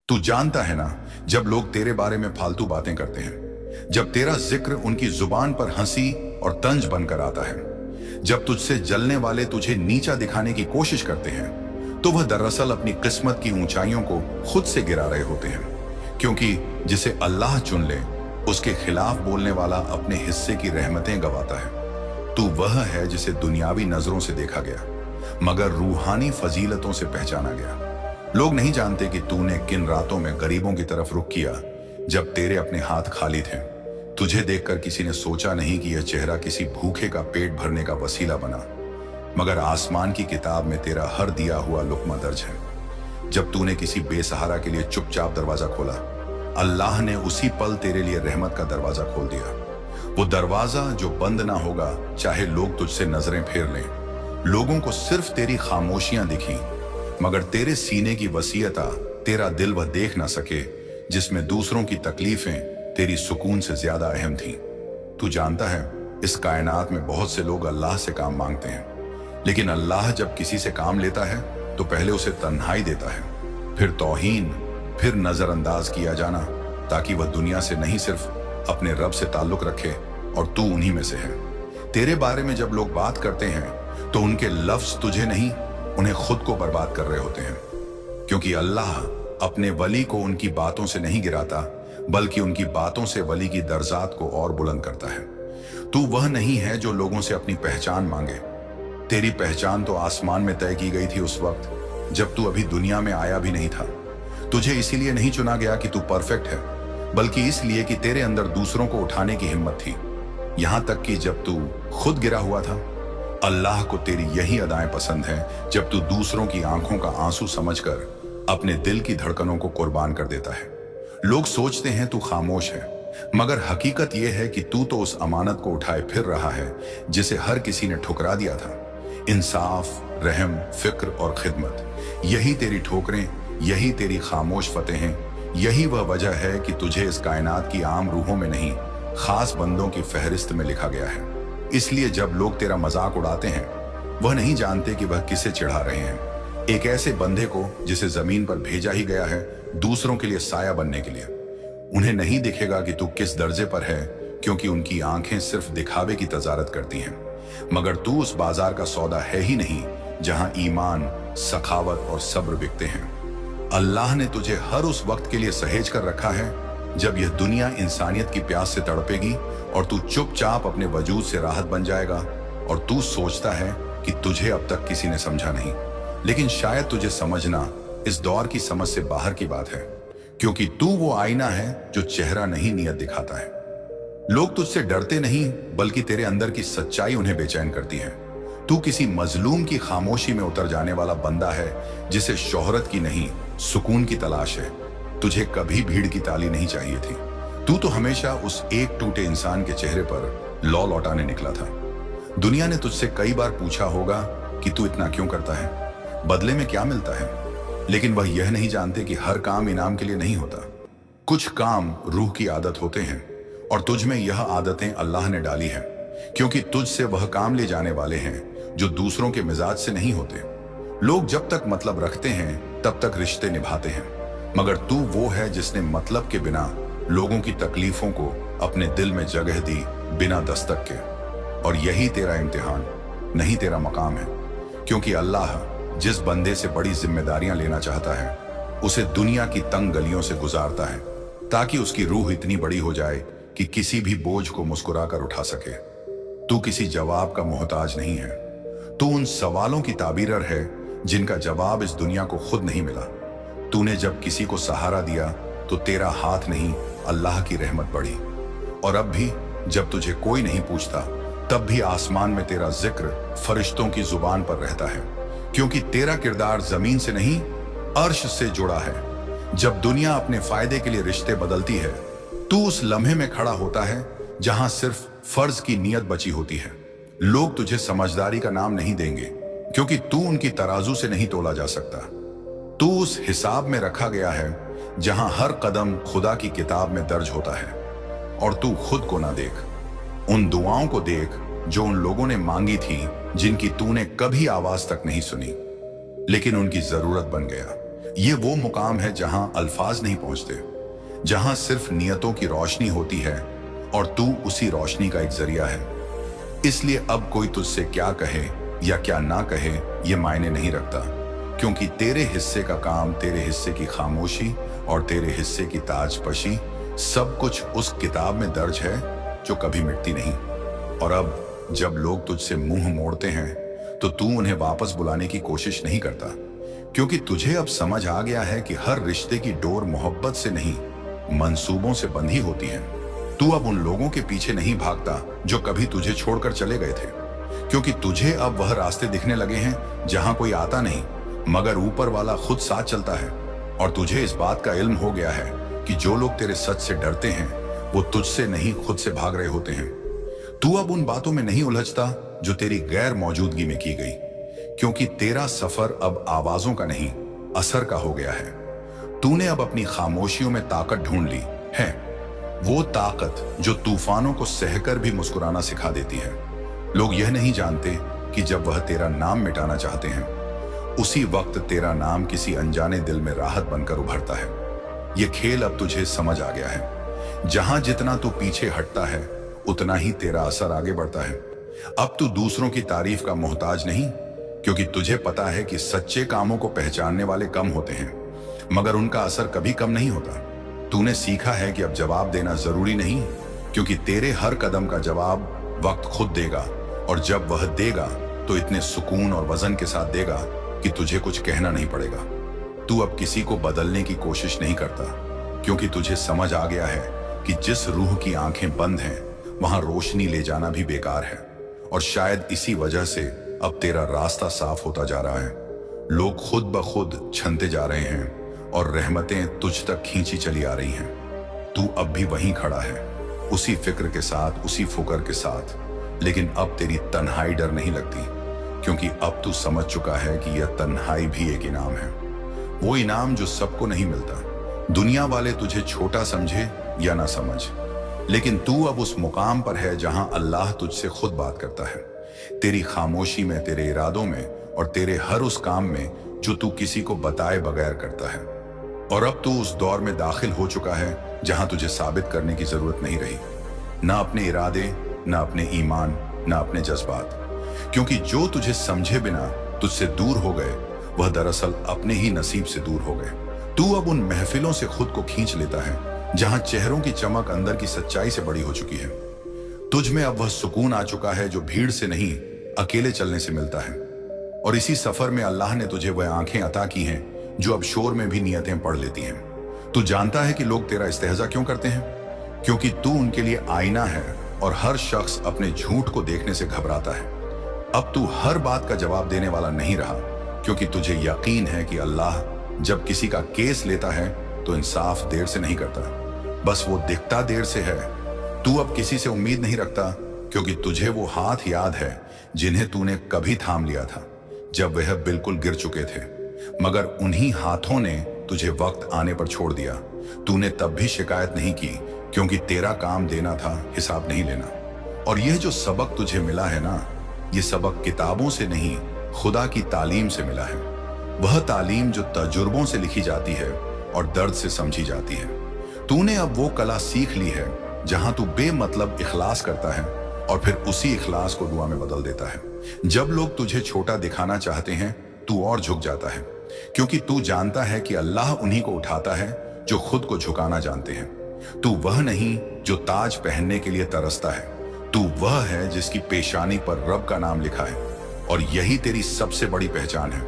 तू जानता है ना, जब लोग तेरे बारे में फालतू बातें करते हैं, जब तेरा जिक्र उनकी जुबान पर हंसी और तंज बनकर आता है, जब तुझसे जलने वाले तुझे नीचा दिखाने की कोशिश करते हैं, तो वह दरअसल अपनी किस्मत की ऊंचाइयों को खुद से गिरा रहे होते हैं। क्योंकि जिसे अल्लाह चुन ले, उसके खिलाफ बोलने वाला अपने हिस्से की रहमतें गवाता है। तू वह है जिसे दुनियावी नजरों से देखा गया, मगर रूहानी फजीलतों से पहचाना गया। लोग नहीं जानते कि तूने किन रातों में गरीबों की तरफ रुख किया, जब तेरे अपने हाथ खाली थे। तुझे देखकर किसी ने सोचा नहीं कि यह चेहरा किसी भूखे का पेट भरने का वसीला बना, मगर आसमान की किताब में तेरा हर दिया हुआ लुक्मा दर्ज है। जब तूने किसी बेसहारा के लिए चुपचाप दरवाजा खोला, अल्लाह ने उसी पल तेरे लिए रहमत का दरवाजा खोल दिया। वो दरवाजा जो बंद ना होगा, चाहे लोग तुझसे नजरें फेर लें। लोगों को सिर्फ तेरी खामोशियां दिखी, मगर तेरे सीने की वसीयता, तेरा दिल वह देख ना सके जिसमें दूसरों की तकलीफें तेरी सुकून से ज्यादा अहम थीं। तू जानता है, इस कायनात में बहुत से लोग अल्लाह से काम मांगते हैं, लेकिन अल्लाह जब किसी से काम लेता है तो पहले उसे तन्हाई देता है, फिर तौहीन, फिर नजरअंदाज किया जाना, ताकि वह दुनिया से नहीं सिर्फ अपने रब से ताल्लुक रखे, और तू उन्हीं में से है। तेरे बारे में जब लोग बात करते हैं तो उनके लफ्ज तुझे नहीं, उन्हें खुद को बर्बाद कर रहे होते हैं। क्योंकि अल्लाह अपने वली को उनकी बातों से नहीं गिराता, बल्कि उनकी बातों से वली की दर्जात को और बुलंद करता है। तू वह नहीं है जो लोगों से अपनी पहचान मांगे। तेरी पहचान तो आसमान में तय की गई थी उस वक्त जब तू अभी दुनिया में आया भी नहीं था। तुझे इसीलिए नहीं चुना गया कि तू परफेक्ट है, बल्कि इसलिए कि तेरे अंदर दूसरों को उठाने की हिम्मत थी। यहां तक कि जब तू खुद गिरा हुआ था, अल्लाह को तेरी यही अदाएं पसंद हैं, जब तू दूसरों की आंखों का आंसू समझकर अपने दिल की धड़कनों को कुर्बान कर देता है। लोग सोचते हैं तू खामोश है, मगर हकीकत यह है कि तू तो उस अमानत को उठाए फिर रहा है जिसे हर किसी ने ठुकरा दिया था। इंसाफ, रहम, फिक्र और खिदमत, यही तेरी ठोकरें, यही तेरी खामोश फतेहें, यही वह वजह है कि तुझे इस कायनात की आम रूहों में नहीं, खास बंदों की फहरिस्त में लिखा गया है। इसलिए जब लोग तेरा मजाक उड़ाते हैं, वह नहीं जानते कि वह किसे चिढ़ा रहे हैं। एक ऐसे बंदे को जिसे जमीन पर भेजा ही गया है दूसरों के लिए साया बनने के लिए। उन्हें नहीं दिखेगा कि तू किस दर्जे पर है, क्योंकि उनकी आंखें सिर्फ दिखावे की तजारत करती हैं। मगर तू उस बाजार का सौदा है ही नहीं जहां ईमान, सखावत और सब्र बिकते हैं। अल्लाह ने तुझे हर उस वक्त के लिए सहेज कर रखा है जब यह दुनिया इंसानियत की प्यास से तड़पेगी और तू चुपचाप अपने वजूद से राहत बन जाएगा। और तू सोचता है कि तुझे अब तक किसी ने समझा नहीं, लेकिन शायद तुझे समझना इस दौर की समझ से बाहर की बात है, क्योंकि तू वो आईना है जो चेहरा नहीं नीयत दिखाता है। लोग तुझसे डरते नहीं, बल्कि तेरे अंदर की सच्चाई उन्हें बेचैन करती है। तू किसी मजलूम की खामोशी में उतर जाने वाला बंदा है जिसे शोहरत की नहीं, सुकून की तलाश है। तुझे कभी भीड़ की ताली नहीं चाहिए थी। तू तो हमेशा उस एक टूटे इंसान के चेहरे पर लौ लौटाने निकला था। दुनिया ने तुझसे कई बार पूछा होगा कि तू इतना क्यों करता है, बदले में क्या मिलता है, लेकिन वह यह नहीं जानते कि हर काम इनाम के लिए नहीं होता। कुछ काम रूह की आदत होते हैं, और तुझ में यह आदतें अल्लाह ने डाली हैं, क्योंकि तुझसे वह काम ले जाने वाले हैं जो दूसरों के मिजाज से नहीं होते। लोग जब तक मतलब रखते हैं तब तक रिश्ते निभाते हैं, मगर तू वो है जिसने मतलब के बिना लोगों की तकलीफों को अपने दिल में जगह दी, बिना दस्तक के। और यही तेरा इम्तिहान, नहीं तेरा मकाम है। क्योंकि अल्लाह जिस बंदे से बड़ी जिम्मेदारियां लेना चाहता है, उसे दुनिया की तंग गलियों से गुजारता है, ताकि उसकी रूह इतनी बड़ी हो जाए कि किसी भी बोझ को मुस्कुराकर उठा सके। तू किसी जवाब का मोहताज नहीं है। तू उन सवालों की ताबीरर है जिनका जवाब इस दुनिया को खुद नहीं मिला। तूने जब किसी को सहारा दिया तो तेरा हाथ नहीं, अल्लाह की रहमत बढ़ी। और अब भी जब तुझे कोई नहीं पूछता, तब भी आसमान में तेरा जिक्र फरिश्तों की जुबान पर रहता है, क्योंकि तेरा किरदार जमीन से नहीं, अर्श से जुड़ा है। जब दुनिया अपने फायदे के लिए रिश्ते बदलती है, तू उस लम्हे में खड़ा होता है जहां सिर्फ फर्ज की नीयत बची होती है। लोग तुझे समझदारी का नाम नहीं देंगे, क्योंकि तू उनकी तराजू से नहीं तोला जा सकता। तू उस हिसाब में रखा गया है जहां हर कदम खुदा की किताब में दर्ज होता है। और तू खुद को ना देख, उन दुआओं को देख जो उन लोगों ने मांगी थी, जिनकी तूने कभी आवाज तक नहीं सुनी, लेकिन उनकी जरूरत बन गया। ये वो मुकाम है जहां अल्फाज नहीं पहुंचते, जहां सिर्फ नियतों की रोशनी होती है और तू उसी रोशनी का एक जरिया है। इसलिए अब कोई तुझसे क्या कहे या क्या ना कहे ये मायने नहीं रखता, क्योंकि तेरे हिस्से का काम, तेरे हिस्से की खामोशी और तेरे हिस्से की ताजपशी सब कुछ उस किताब में दर्ज है जो कभी मिटती नहीं। और अब जब लोग तुझसे मुंह मोड़ते हैं तो तू उन्हें वापस बुलाने की कोशिश नहीं करता, क्योंकि तुझे अब समझ आ गया है कि हर रिश्ते की डोर मोहब्बत से नहीं, मंसूबों से बंधी होती है। तू अब उन लोगों के पीछे नहीं भागता जो कभी तुझे छोड़कर चले गए थे, क्योंकि तुझे अब वह रास्ते दिखने लगे हैं जहां कोई आता नहीं मगर ऊपर वाला खुद साथ चलता है। और तुझे इस बात का इल्म हो गया है कि जो लोग तेरे सच से डरते हैं वो तुझसे नहीं खुद से भाग रहे होते हैं। तू अब उन बातों में नहीं उलझता जो तेरी गैर मौजूदगी में की गई, क्योंकि तेरा सफर अब आवाजों का नहीं, असर का हो गया है। तूने अब अपनी खामोशियों में ताकत ढूंढ ली है, वो ताकत जो तूफानों को सहकर भी मुस्कुराना सिखा देती है। लोग यह नहीं जानते कि जब वह तेरा नाम मिटाना चाहते हैं, उसी वक्त तेरा नाम किसी अनजाने दिल में राहत बनकर उभरता है। यह खेल अब तुझे समझ आ गया है। जहां जितना तू पीछे हटता है उतना ही तेरा असर आगे बढ़ता है। अब तू दूसरों की तारीफ का मोहताज नहीं, क्योंकि तुझे पता है कि सच्चे कामों को पहचानने वाले कम होते हैं मगर उनका असर कभी कम नहीं होता। तूने सीखा है कि अब जवाब देना जरूरी नहीं, क्योंकि तेरे हर कदम का जवाब वक्त खुद देगा, और जब वह देगा तो इतने सुकून और वजन के साथ देगा कि तुझे कुछ कहना नहीं पड़ेगा। तू अब किसी को बदलने की कोशिश नहीं करता, क्योंकि तुझे समझ आ गया है कि जिस रूह की आंखें बंद हैं वहां रोशनी ले जाना भी बेकार है। और शायद इसी वजह से अब तेरा रास्ता साफ होता जा रहा है। लोग खुद ब खुद छनते जा रहे हैं और रहमतें तुझ तक खींची चली आ रही हैं। तू अब भी वहीं खड़ा है, उसी फिक्र के साथ, उसी फुकर के साथ, लेकिन अब तेरी तन्हाई डर नहीं लगती, क्योंकि अब तू समझ चुका है कि यह तन्हाई भी एक इनाम है। वो इनाम जो सबको नहीं मिलता। दुनिया वाले तुझे छोटा समझे या ना समझ, लेकिन तू अब उस मुकाम पर है जहां अल्लाह तुझसे खुद बात करता है। तेरी खामोशी में, तेरे इरादों में और तेरे हर उस काम में जो तू किसी को बताए बगैर करता है। और अब तू उस दौर में दाखिल हो चुका है जहां तुझे साबित करने की जरूरत नहीं रही, ना अपने इरादे, ना अपने ईमान, ना अपने जज्बात, क्योंकि जो तुझे समझे बिना तुझसे दूर हो गए वह दरअसल अपने ही नसीब से दूर हो गए। तू अब उन महफिलों से खुद को खींच लेता है जहां चेहरों की चमक अंदर की सच्चाई से बड़ी हो चुकी है। तुझ में अब वह सुकून आ चुका है जो भीड़ से नहीं, अकेले चलने से मिलता है। और इसी सफर में अल्लाह ने तुझे वह आंखें अता की हैं जो अब शोर में भी नियतें पढ़ लेती हैं। तू जानता है कि लोग तेरा इस्तेहजा क्यों करते हैं, क्योंकि तू उनके लिए आईना है और हर शख्स अपने झूठ को देखने से घबराता है। अब तू हर बात का जवाब देने वाला नहीं रहा, क्योंकि तुझे यकीन है कि अल्लाह जब किसी का केस लेता है तो इंसाफ देर से नहीं करता, बस वो दिखता देर से है। तू अब किसी से उम्मीद नहीं रखता, क्योंकि तुझे वो हाथ याद है जिन्हें तूने कभी थाम लिया था जब वह बिल्कुल गिर चुके थे, मगर उन्हीं हाथों ने तुझे वक्त आने पर छोड़ दिया। तूने तब भी शिकायत नहीं की, क्योंकि तेरा काम देना था, हिसाब नहीं लेना। और यह जो सबक तुझे मिला है ना, ये सबक किताबों से नहीं, खुदा की तालीम से मिला है। वह तालीम जो तजुर्बों से लिखी जाती है और दर्द से समझी जाती है। तूने अब वो कला सीख ली है जहां तू बेमतलब इखलास करता है और फिर उसी इखलास को दुआ में बदल देता है। जब लोग तुझे छोटा दिखाना चाहते हैं तू और झुक जाता है, क्योंकि तू जानता है कि अल्लाह उन्हीं को उठाता है जो खुद को झुकाना जानते हैं। तू वह नहीं जो ताज पहनने के लिए तरसता है, तू वह है जिसकी पेशानी पर रब का नाम लिखा है, और यही तेरी सबसे बड़ी पहचान है।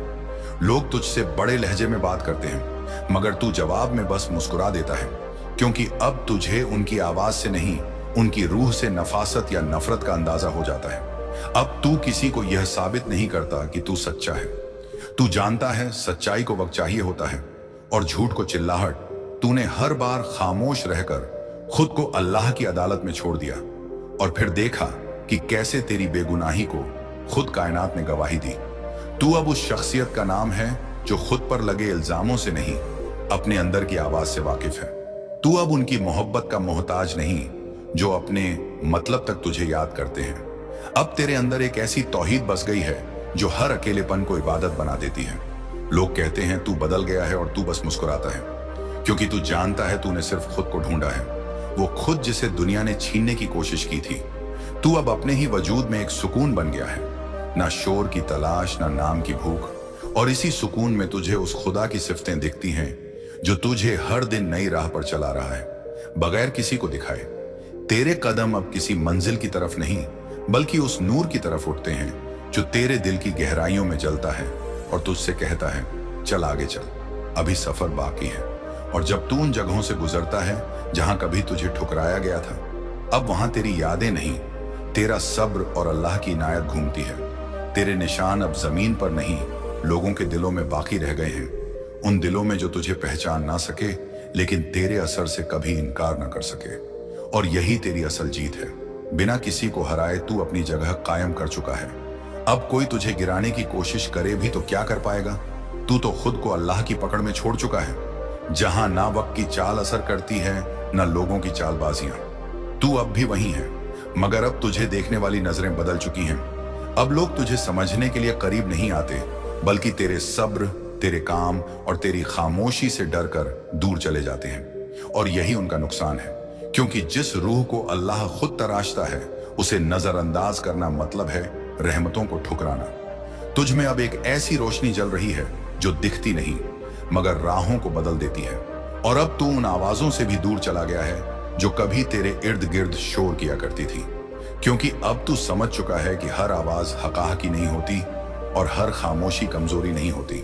लोग तुझसे बड़े लहजे में बात करते हैं, मगर तू जवाब में बस मुस्कुरा देता है, क्योंकि अब तुझे उनकी आवाज से नहीं, उनकी रूह से नफासत या नफरत का अंदाजा हो जाता है। अब तू किसी को यह साबित नहीं करता कि तू सच्चा है। तू जानता है सच्चाई को वक्त चाहिए होता है, और झूठ को चिल्लाहट। तूने हर बार खामोश रहकर खुद को अल्लाह की अदालत में छोड़ दिया, और फिर देखा कि कैसे तेरी बेगुनाही को खुद कायनात ने गवाही दी। तू अब उस शख्सियत का नाम है जो खुद पर लगे इल्जामों से नहीं, अपने अंदर की आवाज से वाकिफ है। तू अब उनकी मोहब्बत का मोहताज नहीं जो अपने मतलब तक तुझे याद करते हैं। अब तेरे अंदर एक ऐसी तौहीद बस गई है जो हर अकेलेपन को इबादत बना देती है। लोग कहते हैं तू बदल गया है और तू बस मुस्कुराता है, क्योंकि तू जानता है तूने सिर्फ खुद को ढूंढा है, वो खुद जिसे दुनिया ने छीनने की कोशिश की थी। तू अब अपने ही वजूद में एक सुकून बन गया है, ना शोर की तलाश, ना नाम की भूख, और इसी सुकून में तुझे उस खुदा की सिफतें दिखती हैं जो तुझे हर दिन नई राह पर चला रहा है, बगैर किसी को दिखाए। तेरे कदम अब किसी मंजिल की तरफ नहीं, बल्कि उस नूर की तरफ उठते हैं जो तेरे दिल की गहराइयों में जलता है और तुझसे कहता है चल आगे चल, अभी सफर बाकी है। और जब तू उन जगहों से गुजरता है जहां कभी तुझे ठुकराया गया था, अब वहां तेरी यादें नहीं, तेरा सब्र और अल्लाह की इनायत घूमती है। तेरे निशान अब जमीन पर नहीं, लोगों के दिलों में बाकी रह गए हैं, उन दिलों में जो तुझे पहचान ना सके लेकिन तेरे असर से कभी इनकार ना कर सके। और यही तेरी असल जीत है। बिना किसी को हराए तू अपनी जगह कायम कर चुका है। अब कोई तुझे गिराने की कोशिश करे भी तो क्या कर पाएगा? तू तो खुद को अल्लाह की पकड़ में छोड़ चुका है, जहां ना वक्त की चाल असर करती है, ना लोगों की चालबाजियां। तू अब भी वही है, मगर अब तुझे देखने वाली नजरें बदल चुकी हैं। अब लोग तुझे समझने के लिए करीब नहीं आते, बल्कि तेरे सब्र, तेरे काम और तेरी खामोशी से डर कर दूर चले जाते हैं। और यही उनका नुकसान है, क्योंकि जिस रूह को अल्लाह खुद तराशता है उसे नजरअंदाज करना मतलब है रहमतों को ठुकराना। तुझ में अब एक ऐसी रोशनी जल रही है जो दिखती नहीं मगर राहों को बदल देती है। और अब तू उन आवाजों से भी दूर चला गया है जो कभी तेरे इर्द गिर्द शोर किया करती थी, क्योंकि अब तू समझ चुका है कि हर आवाज हकाह की नहीं होती और हर खामोशी कमजोरी नहीं होती।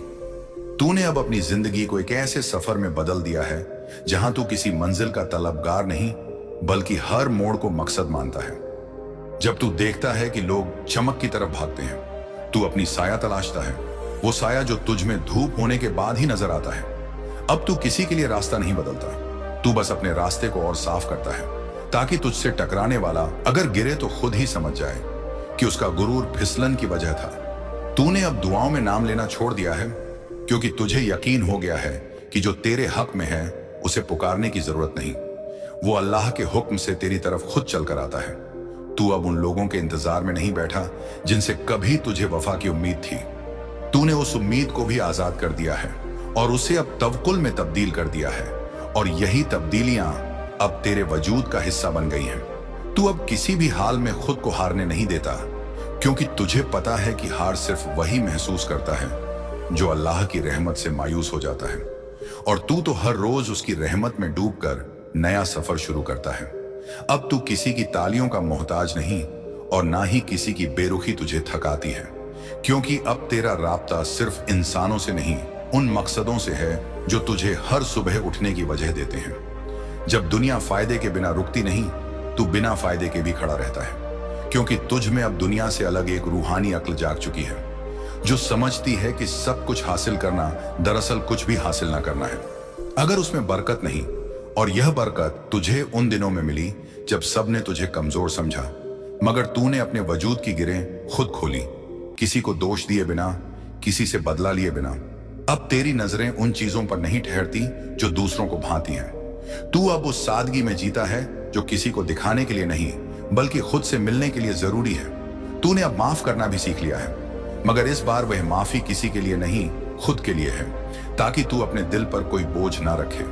तूने अब अपनी जिंदगी को एक ऐसे सफर में बदल दिया है जहां तू किसी मंजिल का तलबगार नहीं, बल्कि हर मोड़ को मकसद मानता है। जब तू देखता है कि लोग चमक की तरफ भागते हैं, तू अपनी साया तलाशता है, वो साया जो तुझ में धूप होने के बाद ही नजर आता है। अब तू किसी के लिए रास्ता नहीं बदलता, तू बस अपने रास्ते को और साफ करता है, ताकि तुझसे टकराने वाला अगर गिरे तो खुद ही समझ जाए कि उसका गुरूर फिसलन की वजह था। तूने अब दुआओं में नाम लेना छोड़ दिया है, क्योंकि तुझे यकीन हो गया है कि जो तेरे हक में है उसे पुकारने की जरूरत नहीं, वो अल्लाह के हुक्म से तेरी तरफ खुद चल कर आता है। तू अब उन लोगों के इंतजार में नहीं बैठा जिनसे कभी तुझे वफा की उम्मीद थी। तूने उस उम्मीद को भी आजाद कर दिया है और उसे अब तवक्कुल में तब्दील कर दिया है, और यही तब्दीलियां अब तेरे वजूद का हिस्सा बन गई हैं। तू अब किसी भी हाल में खुद को हारने नहीं देता, क्योंकि तुझे पता है कि हार सिर्फ वही महसूस करता है जो अल्लाह की रहमत से मायूस हो जाता है। और तू तो हर रोज उसकी रहमत में डूबकर नया सफर शुरू करता है। अब तू किसी की तालियों का मोहताज नहीं और ना ही किसी की बेरुखी तुझे थकाती है, क्योंकि अब तेरा राब्ता सिर्फ इंसानों से नहीं, उन मकसदों से है जो तुझे हर सुबह उठने की वजह देते हैं। जब दुनिया फायदे के बिना रुकती नहीं, तू बिना फायदे के भी खड़ा रहता है, क्योंकि तुझ में अब दुनिया से अलग एक रूहानी अक्ल जाग चुकी है, जो समझती है कि सब कुछ हासिल करना दरअसल कुछ भी हासिल ना करना है, अगर उसमें बरकत नहीं। और यह बरकत तुझे उन दिनों में मिली जब सबने तुझे कमजोर समझा, मगर तूने अपने वजूद की गिरें खुद खोली, किसी को दोष दिए बिना, किसी से बदला लिए बिना। अब तेरी नजरें उन चीजों पर नहीं ठहरती जो दूसरों को भाती हैं। तू अब उस सादगी में जीता है जो किसी को दिखाने के लिए नहीं, बल्कि खुद से मिलने के लिए जरूरी है। तूने अब माफ करना भी सीख लिया है, मगर इस बार वह माफी किसी के लिए नहीं, खुद के लिए है, ताकि तू अपने दिल पर कोई बोझ ना रखे।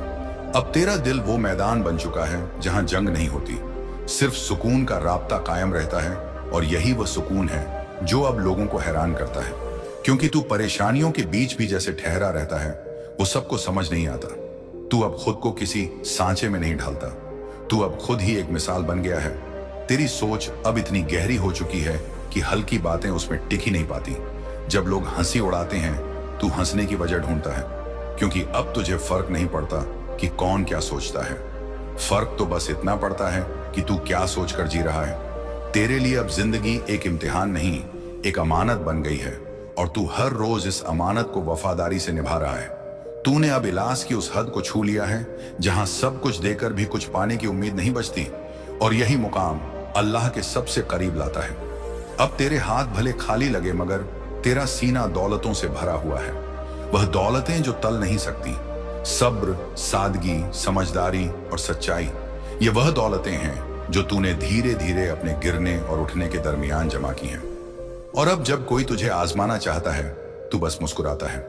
अब तेरा दिल वो मैदान बन चुका है जहां जंग नहीं होती, सिर्फ सुकून का राब्ता कायम रहता है। और यही वह सुकून है जो अब लोगों को हैरान करता है, क्योंकि तू परेशानियों के बीच भी जैसे ठहरा रहता है, वो सबको समझ नहीं आता। तू अब खुद को किसी सांचे में नहीं ढालता, तू अब खुद ही एक मिसाल बन गया है। तेरी सोच अब इतनी गहरी हो चुकी है कि हल्की बातें उसमें टिक ही नहीं पाती। जब लोग हंसी उड़ाते हैं, तू हंसने की वजह ढूंढता है, क्योंकि अब तुझे फर्क नहीं पड़ता कि कौन क्या सोचता है। फर्क तो बस इतना पड़ता है कि तू क्या सोचकर जी रहा है। तेरे लिए अब जिंदगी एक इम्तिहान नहीं, एक अमानत बन गई है, और तू हर रोज इस अमानत को वफादारी से निभा रहा है। तूने अब इलाज की उस हद को छू लिया है जहां सब कुछ देकर भी कुछ पाने की उम्मीद नहीं बचती, और यही मुकाम अल्लाह के सबसे करीब लाता है। अब तेरे हाथ भले खाली लगे, मगर तेरा सीना दौलतों से भरा हुआ है। वह दौलतें जो तल नहीं सकती, सब्र, सादगी, समझदारी और सच्चाई, ये वह दौलतें हैं जो तूने धीरे धीरे अपने गिरने और उठने के दरमियान जमा की हैं। और अब जब कोई तुझे आजमाना चाहता है, तू बस मुस्कुराता है,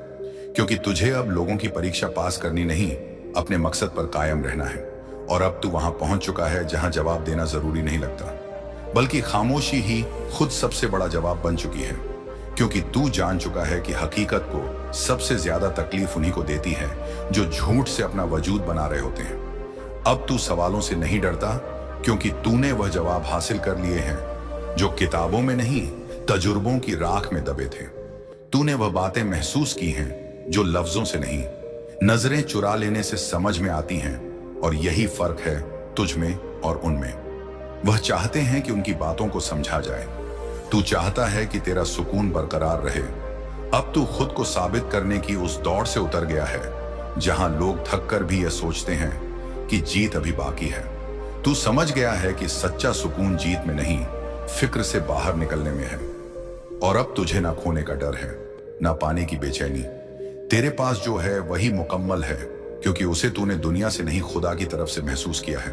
क्योंकि तुझे अब लोगों की परीक्षा पास करनी नहीं, अपने मकसद पर कायम रहना है। और अब तू वहां पहुंच चुका है जहां जवाब देना जरूरी नहीं लगता, बल्कि खामोशी ही खुद सबसे बड़ा जवाब बन चुकी है। क्योंकि तू जान चुका है कि हकीकत को सबसे ज्यादा तकलीफ उन्हीं को देती है जो झूठ से अपना वजूद बना रहे होते हैं। अब तू सवालों से नहीं डरता, क्योंकि तूने वह जवाब हासिल कर लिए हैं जो किताबों में नहीं, तजुर्बों की राख में दबे थे। तूने वह बातें महसूस की हैं जो लफ्जों से नहीं, नजरें चुरा लेने से समझ में आती हैं। और यही फर्क है तुझ में और उनमें। वह चाहते हैं कि उनकी बातों को समझा जाए, तू चाहता है कि तेरा सुकून बरकरार रहे। अब तू खुद को साबित करने की उस दौड़ से उतर गया है जहां लोग थक कर भी यह सोचते हैं कि जीत अभी बाकी है। तू समझ गया है कि सच्चा सुकून जीत में नहीं, फिक्र से बाहर निकलने में है। और अब तुझे ना खोने का डर है, ना पाने की बेचैनी। तेरे पास जो है वही मुकम्मल है, क्योंकि उसे तूने दुनिया से नहीं, खुदा की तरफ से महसूस किया है।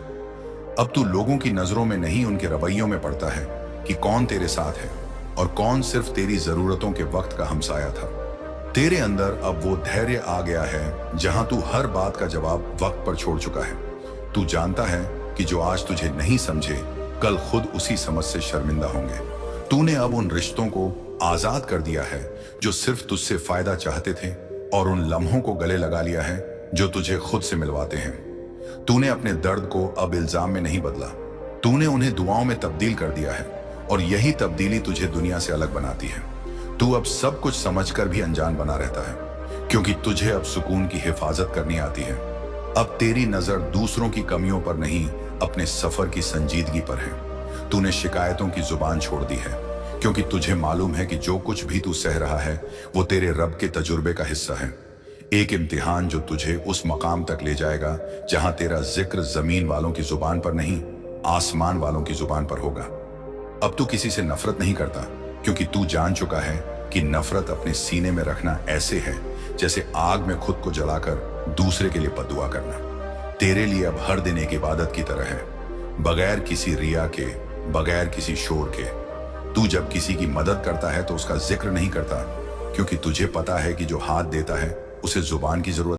अब तू लोगों की नजरों में नहीं, उनके रवैयों में पड़ता है कि कौन तेरे साथ है और कौन सिर्फ तेरी जरूरतों के वक्त का हमसाया था। तेरे अंदर अब वो धैर्य आ गया है जहां तू हर बात का जवाब वक्त पर छोड़ चुका है। तू जानता है कि जो आज तुझे नहीं समझे, कल खुद उसी समझ से शर्मिंदा होंगे। तूने अब उन रिश्तों को आजाद कर दिया है जो सिर्फ तुझसे फायदा चाहते थे, और उन लम्हों को गले लगा लिया है जो तुझे खुद से मिलवाते हैं। तूने अपने दर्द को अब इल्जाम में नहीं बदला, तूने उन्हें दुआओं में तब्दील कर दिया है। और यही तब्दीली तुझे दुनिया से अलग बनाती है। तू अब सब कुछ समझकर भी अनजान बना रहता है, क्योंकि तुझे अब सुकून की हिफाजत करनी आती है। अब तेरी नजर दूसरों की कमियों पर नहीं, अपने सफर की संजीदगी पर है। तूने शिकायतों की जुबान छोड़ दी है, क्योंकि तुझे मालूम है कि जो कुछ भी तू सह रहा है वो तेरे रब के तजुर्बे का हिस्सा है। एक इम्तिहान जो तुझे उस मकाम तक ले जाएगा जहां तेरा जिक्र जमीन वालों की जुबान पर नहीं, आसमान वालों की जुबान पर होगा। अब तू किसी से नफरत नहीं करता, क्योंकि तू जान चुका है कि नफरत अपने सीने में रखना ऐसे है जैसे आग में खुद को जलाकर दूसरे के लिए बद्दुआ करना। तेरे लिए अब हर दिन एक इबादत की तरह है, बगैर किसी रिया के, बगैर किसी शोर के। तू जब किसी की मदद करता है तो उसका जिक्र नहीं करता, क्योंकि तुझे पता है कि जो हाथ देता है उसे जुबान की जरूरत